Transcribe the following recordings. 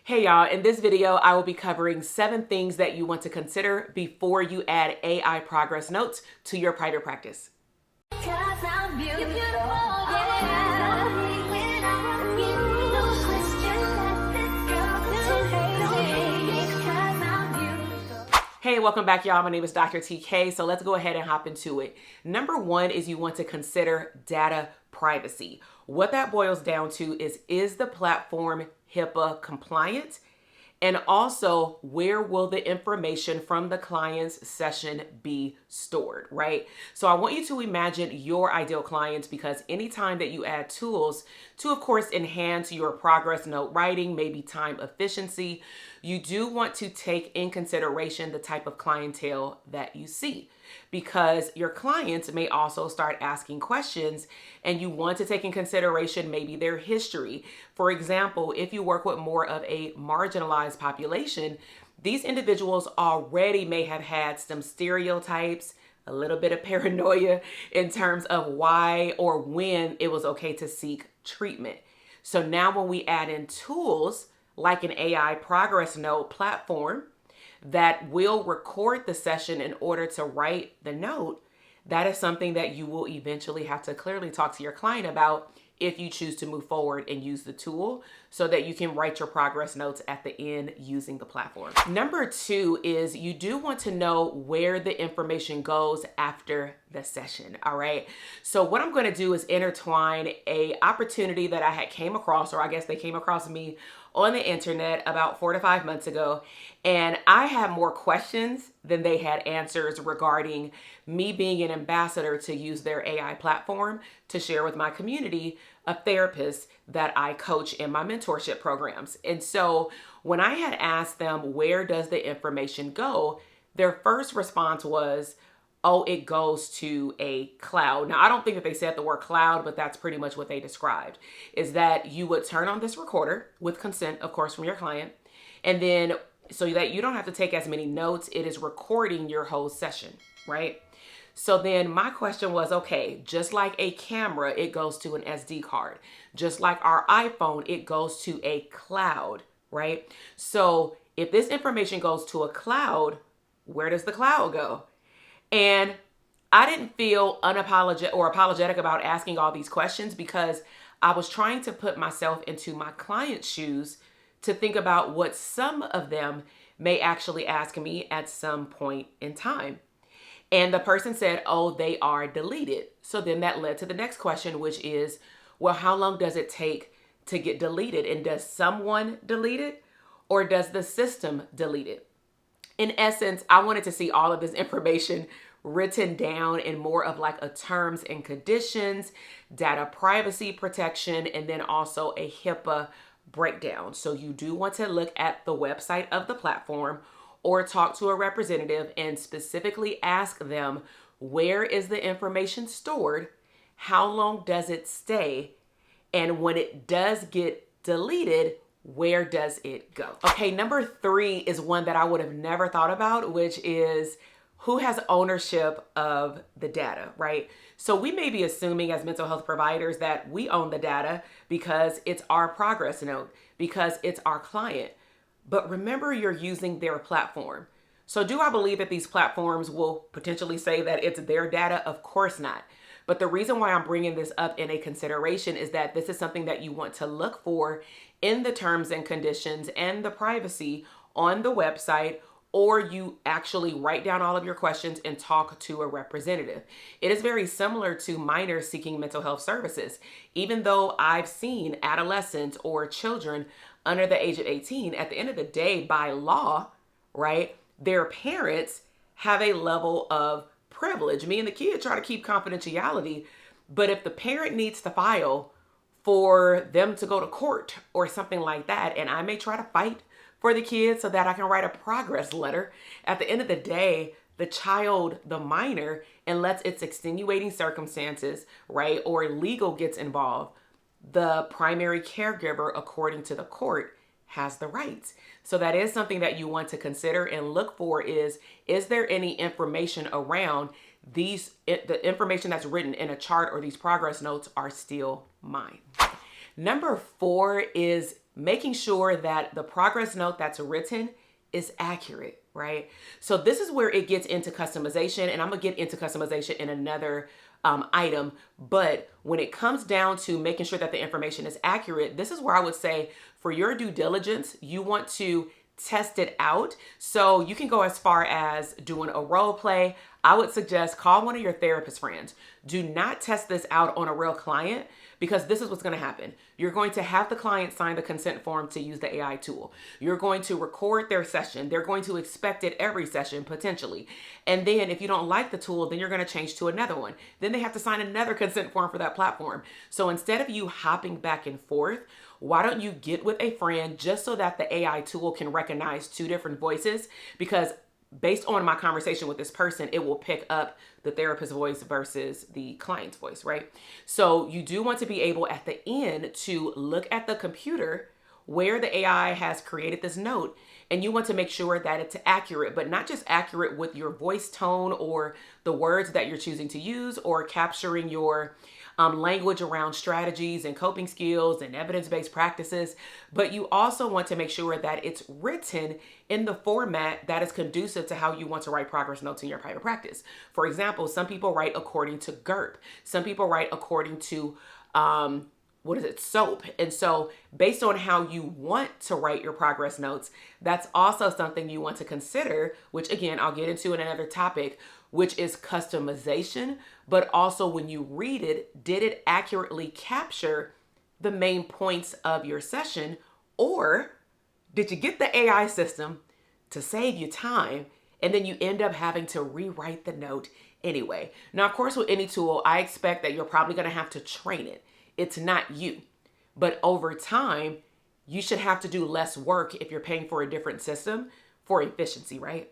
Hey y'all, in this video, I will be covering 7 things that you want to consider before you add AI progress notes to your private practice. Hey, welcome back, y'all. My name is Dr. TK, so let's go ahead and hop into it. Number 1 is you want to consider data privacy. What that boils down to is the platform HIPAA compliant? And also, where will the information from the client's session be stored, right? So I want you to imagine your ideal clients, because anytime that you add tools to, of course, enhance your progress note writing, maybe time efficiency, you do want to take in consideration the type of clientele that you see, because your clients may also start asking questions and you want to take in consideration maybe their history. For example, if you work with more of a marginalized population, these individuals already may have had some stereotypes, a little bit of paranoia in terms of why or when it was okay to seek treatment. So now when we add in tools like an AI progress note platform that will record the session in order to write the note, that is something that you will eventually have to clearly talk to your client about if you choose to move forward and use the tool so that you can write your progress notes at the end using the platform. Number 2 is you do want to know where the information goes after the session, all right? So what I'm going to do is intertwine a opportunity that I had came across, or I guess they came across me on the internet about 4 to 5 months ago. And I had more questions than they had answers regarding me being an ambassador to use their AI platform to share with my community of therapists that I coach in my mentorship programs. And so when I had asked them, where does the information go? Their first response was, oh, it goes to a cloud. Now, I don't think that they said the word cloud, but that's pretty much what they described, is that you would turn on this recorder with consent, of course, from your client. And then so that you don't have to take as many notes, it is recording your whole session, right? So then my question was, okay, just like a camera, it goes to an SD card. Just like our iPhone, it goes to a cloud, right? So if this information goes to a cloud, where does the cloud go? And I didn't feel unapologetic or apologetic about asking all these questions, because I was trying to put myself into my client's shoes to think about what some of them may actually ask me at some point in time. And the person said, oh, they are deleted. So then that led to the next question, which is, well, how long does it take to get deleted? And does someone delete it, or does the system delete it? In essence, I wanted to see all of this information written down in more of like a terms and conditions, data privacy protection, and then also a HIPAA breakdown. So you do want to look at the website of the platform or talk to a representative and specifically ask them, where is the information stored? How long does it stay? And when it does get deleted, where does it go? Okay, number 3 is one that I would have never thought about, which is who has ownership of the data, right? So we may be assuming as mental health providers that we own the data because it's our progress note, because it's our client. But remember, you're using their platform. So do I believe that these platforms will potentially say that it's their data? Of course not. But the reason why I'm bringing this up in a consideration is that this is something that you want to look for in the terms and conditions and the privacy on the website, or you actually write down all of your questions and talk to a representative. It is very similar to minors seeking mental health services. Even though I've seen adolescents or children under the age of 18, at the end of the day, by law, right, their parents have a level of privilege. Me and the kid try to keep confidentiality, but if the parent needs to file for them to go to court or something like that, and I may try to fight for the kid so that I can write a progress letter, at the end of the day, the child, the minor, unless it's extenuating circumstances, right, or legal gets involved, the primary caregiver, according to the court, has the rights. So that is something that you want to consider and look for is there any information around the information that's written in a chart or these progress notes are still mine. Number 4 is making sure that the progress note that's written is accurate, right? So this is where it gets into customization, and I'm gonna get into customization in another item. But when it comes down to making sure that the information is accurate, this is where I would say for your due diligence, you want to test it out. So you can go as far as doing a role play. I would suggest call one of your therapist friends. Do not test this out on a real client, because this is what's going to happen. You're going to have the client sign the consent form to use the AI tool. You're going to record their session. They're going to expect it every session potentially. And then if you don't like the tool, then you're going to change to another one. Then they have to sign another consent form for that platform. So instead of you hopping back and forth, why don't you get with a friend just so that the AI tool can recognize two different voices? Because based on my conversation with this person, it will pick up the therapist's voice versus the client's voice, right? So you do want to be able at the end to look at the computer where the AI has created this note, and you want to make sure that it's accurate, but not just accurate with your voice tone or the words that you're choosing to use, or capturing your language around strategies and coping skills and evidence-based practices, but you also want to make sure that it's written in the format that is conducive to how you want to write progress notes in your private practice. For example, some people write according to GURP. Some people write according to SOAP. And so based on how you want to write your progress notes, that's also something you want to consider, which again, I'll get into in another topic, which is customization. But also when you read it, did it accurately capture the main points of your session? Or did you get the AI system to save you time, and then you end up having to rewrite the note anyway? Now, of course, with any tool, I expect that you're probably going to have to train it. It's not you. But over time, you should have to do less work if you're paying for a different system for efficiency, right?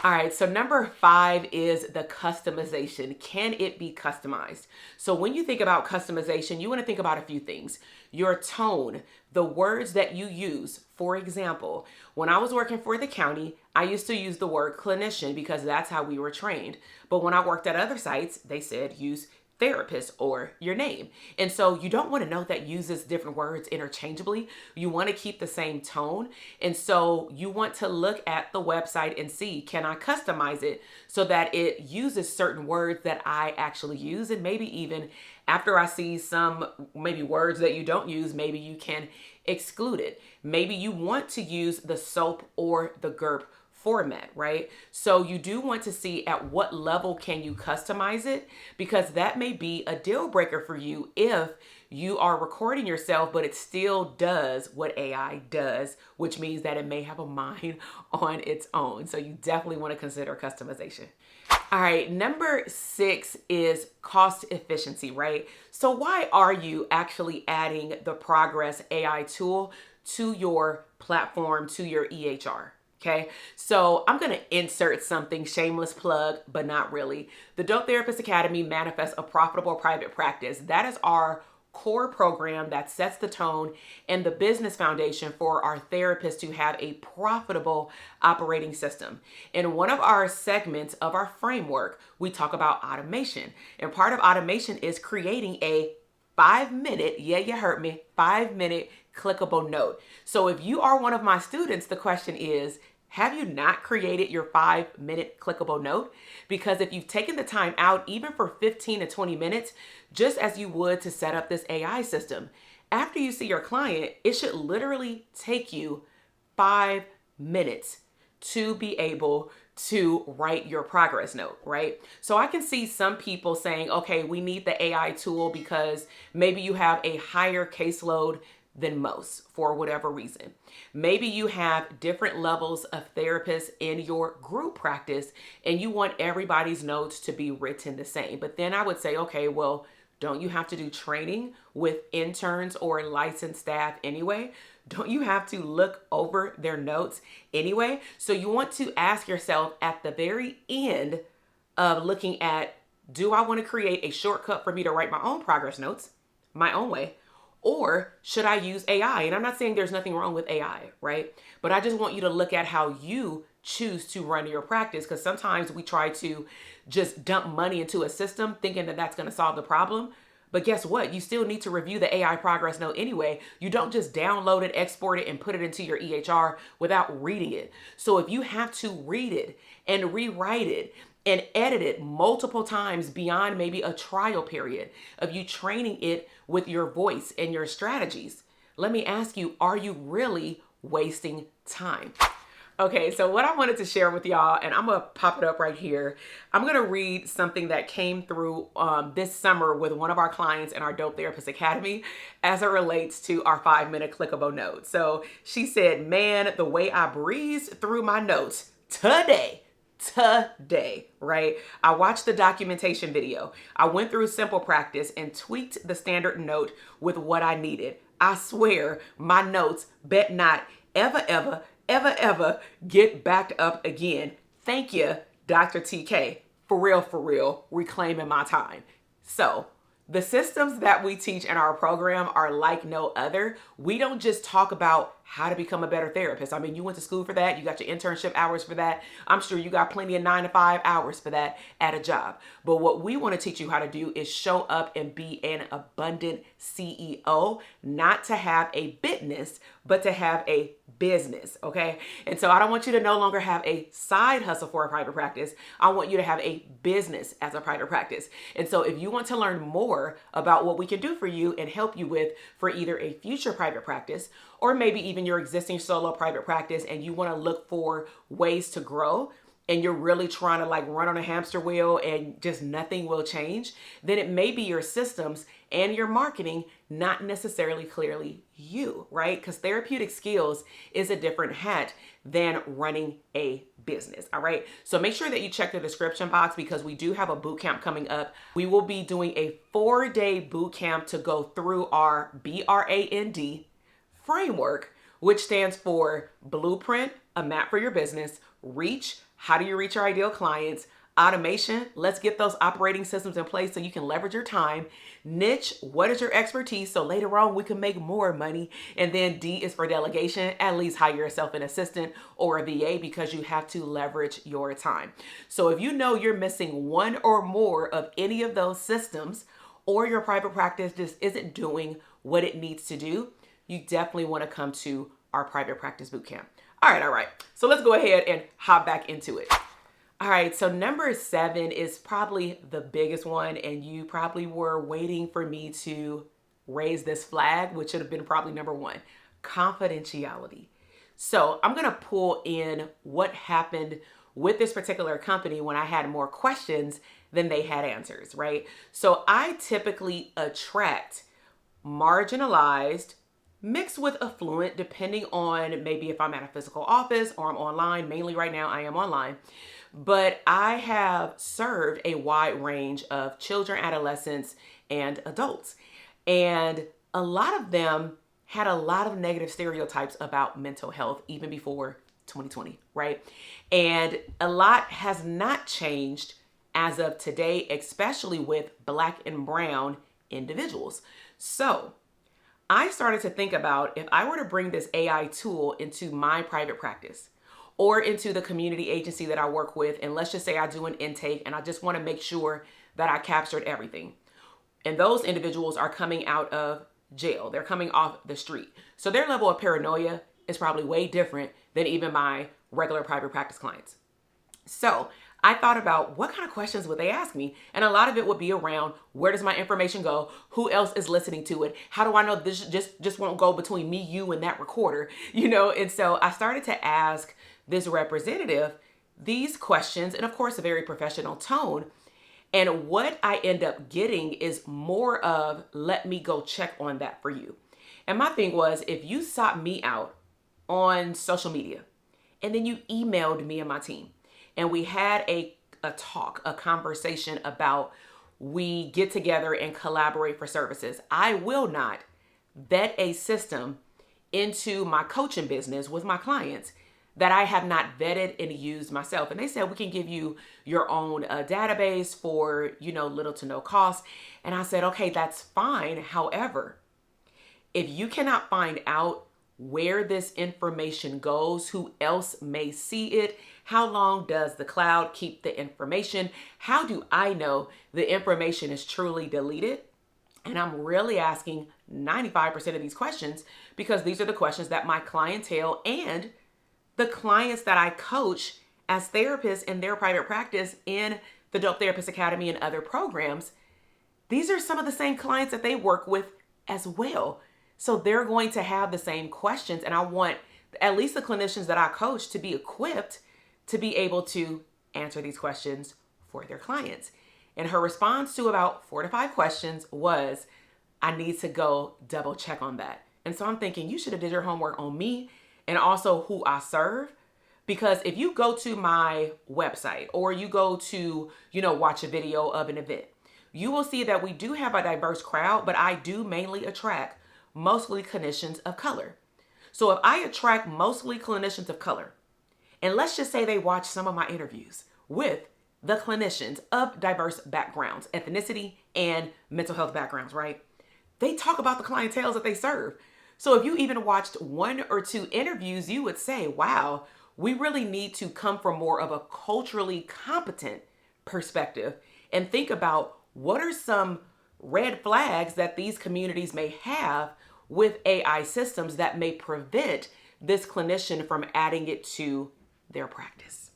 All right, so number 5 is the customization. Can it be customized? So when you think about customization, you want to think about a few things. Your tone, the words that you use. For example, when I was working for the county, I used to use the word clinician because that's how we were trained. But when I worked at other sites, they said use therapist or your name. And so you don't want a note that uses different words interchangeably. You want to keep the same tone. And so you want to look at the website and see, can I customize it so that it uses certain words that I actually use? And maybe even after I see some maybe words that you don't use, maybe you can exclude it. Maybe you want to use the SOAP or the GURP format, right? So you do want to see at what level can you customize it, because that may be a deal breaker for you if you are recording yourself, but it still does what AI does, which means that it may have a mind on its own. So you definitely want to consider customization. All right, number 6 is cost efficiency, right? So why are you actually adding the Progress AI tool to your platform, to your EHR? Okay, so I'm going to insert something, shameless plug, but not really. The Dope Therapist Academy manifests a profitable private practice. That is our core program that sets the tone and the business foundation for our therapists to have a profitable operating system. In one of our segments of our framework, we talk about automation. And part of automation is creating a 5-minute, yeah, you heard me, 5-minute clickable note. So if you are one of my students, the question is, have you not created your 5-minute clickable note? Because if you've taken the time out, even for 15 to 20 minutes, just as you would to set up this AI system, after you see your client, it should literally take you 5 minutes to be able to write your progress note, right? So I can see some people saying, okay, we need the AI tool because maybe you have a higher caseload than most for whatever reason. Maybe you have different levels of therapists in your group practice and you want everybody's notes to be written the same. But then I would say, okay, well, don't you have to do training with interns or licensed staff anyway? Don't you have to look over their notes anyway? So you want to ask yourself at the very end of looking at, do I want to create a shortcut for me to write my own progress notes my own way? Or should I use AI? And I'm not saying there's nothing wrong with AI, right? But I just want you to look at how you choose to run your practice, because sometimes we try to just dump money into a system thinking that that's going to solve the problem. But guess what? You still need to review the AI progress note anyway. You don't just download it, export it, and put it into your EHR without reading it. So if you have to read it and rewrite it and edit it multiple times beyond maybe a trial period of you training it with your voice and your strategies, let me ask you, are you really wasting time? Okay, so what I wanted to share with y'all, and I'm gonna pop it up right here. I'm gonna read something that came through this summer with one of our clients in our Dope Therapist Academy as it relates to our 5-minute clickable note. So she said, man, the way I breezed through my notes today, right? I watched the documentation video. I went through simple practice and tweaked the standard note with what I needed. I swear my notes bet not ever get backed up again. Thank you, Dr. TK. For real, reclaiming my time. So the systems that we teach in our program are like no other. We don't just talk about how to become a better therapist. I mean, you went to school for that. You got your internship hours for that. I'm sure you got plenty of 9-to-5 hours for that at a job. But what we want to teach you how to do is show up and be an abundant CEO, not to have a business, but to have a business, okay? And so I don't want you to no longer have a side hustle for a private practice. I want you to have a business as a private practice. And so if you want to learn more about what we can do for you and help you with for either a future private practice or maybe even your existing solo private practice, and you want to look for ways to grow, and you're really trying to like run on a hamster wheel and just nothing will change, then it may be your systems and your marketing, not necessarily clearly you, right? Because therapeutic skills is a different hat than running a business, all right? So make sure that you check the description box because we do have a boot camp coming up. We will be doing a 4-day boot camp to go through our BRAND framework, which stands for Blueprint, a map for your business; Reach, how do you reach your ideal clients; Automation, let's get those operating systems in place so you can leverage your time; Niche, what is your expertise so later on we can make more money; and then D is for Delegation, at least hire yourself an assistant or a VA because you have to leverage your time. So if you know you're missing one or more of any of those systems, or your private practice just isn't doing what it needs to do, you definitely want to come to our private practice bootcamp. All right. So let's go ahead and hop back into it. All right, so number 7 is probably the biggest one, and you probably were waiting for me to raise this flag, which should have been probably number 1, confidentiality. So I'm gonna pull in what happened with this particular company when I had more questions than they had answers, right? So I typically attract marginalized, mixed with affluent, depending on maybe if I'm at a physical office or I'm online. Mainly right now I am online. But I have served a wide range of children, adolescents, and adults. And a lot of them had a lot of negative stereotypes about mental health even before 2020, right? And a lot has not changed as of today, especially with Black and brown individuals. So I started to think about if I were to bring this AI tool into my private practice or into the community agency that I work with, and let's just say I do an intake and I just want to make sure that I captured everything. And those individuals are coming out of jail. They're coming off the street. So their level of paranoia is probably way different than even my regular private practice clients. So I thought about what kind of questions would they ask me? And a lot of it would be around, where does my information go? Who else is listening to it? How do I know this just won't go between me, you, and that recorder? And so I started to ask this representative these questions, and of course, a very professional tone. And what I end up getting is more of, let me go check on that for you. And my thing was, if you sought me out on social media and then you emailed me and my team, and we had a talk, a conversation about we get together and collaborate for services, I will not vet a system into my coaching business with my clients that I have not vetted and used myself. And they said, we can give you your own database for, little to no cost. And I said, okay, that's fine. However, if you cannot find out where this information goes, who else may see it, how long does the cloud keep the information? How do I know the information is truly deleted? And I'm really asking 95% of these questions because these are the questions that my clientele and the clients that I coach as therapists in their private practice in the Dope Therapist Academy and other programs, these are some of the same clients that they work with as well. So they're going to have the same questions. And I want at least the clinicians that I coach to be equipped to be able to answer these questions for their clients. And her response to about 4 to 5 questions was, I need to go double check on that. And so I'm thinking you should have did your homework on me and also who I serve. Because if you go to my website or you go to, watch a video of an event, you will see that we do have a diverse crowd, but I do mainly attract mostly clinicians of color. So if I attract mostly clinicians of color, and let's just say they watch some of my interviews with the clinicians of diverse backgrounds, ethnicity, and mental health backgrounds, right? They talk about the clientele that they serve. So if you even watched 1 or 2 interviews, you would say, wow, we really need to come from more of a culturally competent perspective and think about what are some red flags that these communities may have with AI systems that may prevent this clinician from adding it to their practice.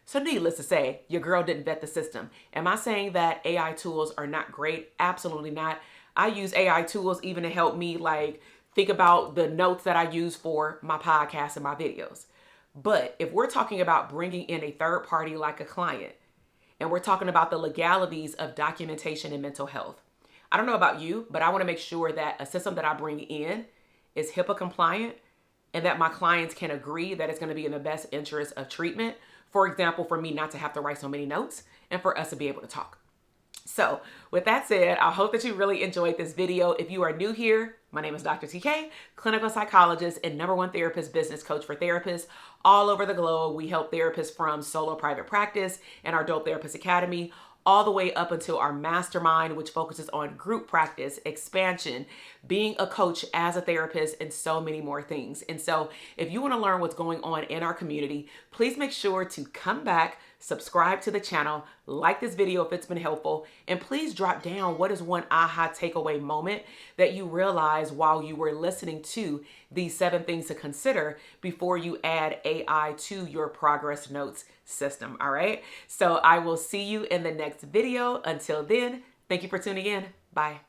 So needless to say, your girl didn't vet the system. Am I saying that AI tools are not great? Absolutely not. I use AI tools even to help me think about the notes that I use for my podcast and my videos. But if we're talking about bringing in a third party like a client, and we're talking about the legalities of documentation in mental health, I don't know about you, but I want to make sure that a system that I bring in is HIPAA compliant and that my clients can agree that it's going to be in the best interest of treatment. For example, for me not to have to write so many notes and for us to be able to talk. So with that said, I hope that you really enjoyed this video. If you are new here, my name is Dr. TK, clinical psychologist and #1 therapist business coach for therapists all over the globe. We help therapists from solo private practice and our Dope Therapist Academy all the way up until our mastermind, which focuses on group practice, expansion, being a coach as a therapist, and so many more things. And so if you want to learn what's going on in our community, please make sure to come back, subscribe to the channel, like this video if it's been helpful, and please drop down what is one aha takeaway moment that you realized while you were listening to these 7 things to consider before you add AI to your progress notes system. All right. So I will see you in the next video. Until then, thank you for tuning in. Bye.